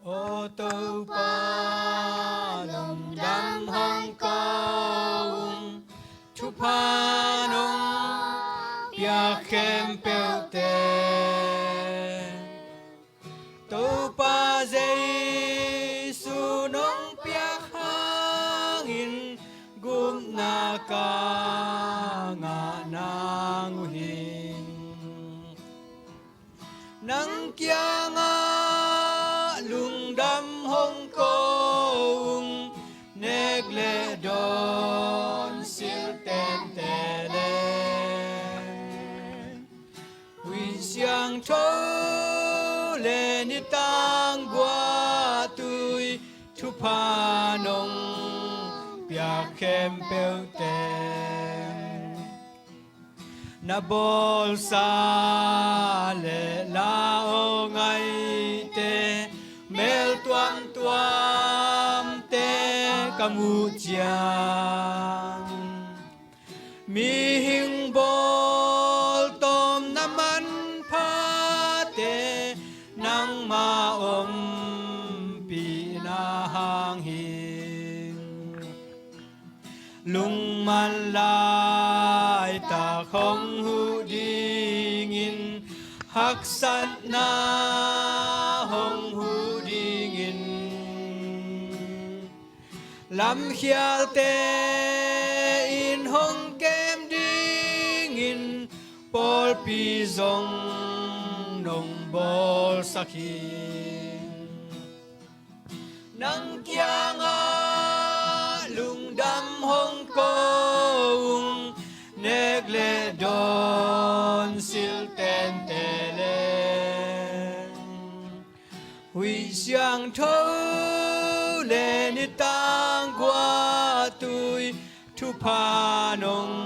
ô tô pa lồng đam hong câu thu pa nong bia kem peo te tô pa dây su nong bia hangin gum na ka nga nang hin nang kia nga lung đam hong kong neg le don sil ten te le huy siang thâu le ni tang gua tui thu pa nong bia kem peu ten na bol sa le la o ngai te mel tuam te kamu chiang mi hing bol tom naman pha te nang ma om pi na hang hin lung man lai ta không hu ding in hak sat na hong hu ding in lam khial te in hong kem ding in pol pi zong nong bol sakhin nang kia nga lung đam hong kong neg le don sil ten te le huy siang thâu le ni tang qua tui thu pa nong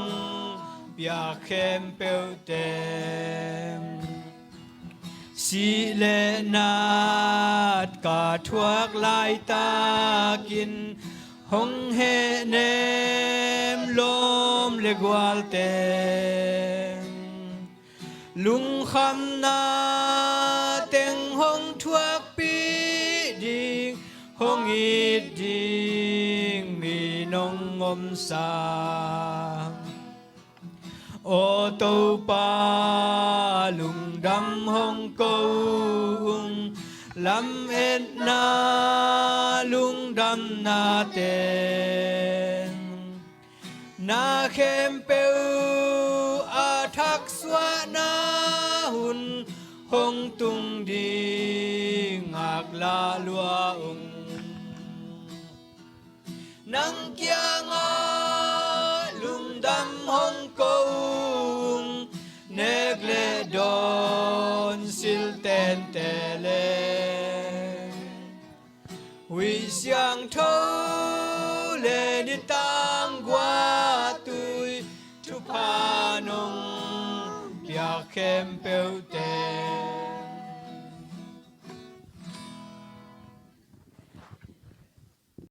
bia khem peu tem si le nat ka thuak lai ta kin hong he nem lom le gwal ten lung kham na teng hong thuak pi ding hong it ding mi nong ngom sa ô tô pa lung đam hong câu lam et na lung đam na ten na khem peu a thak swa na hun hong tung đi ngạc la lua nang kia nga lung đam hong câu neg le don sil ten te le huy siang thâu le ni tang qua tui thu pa nong bia kem peu te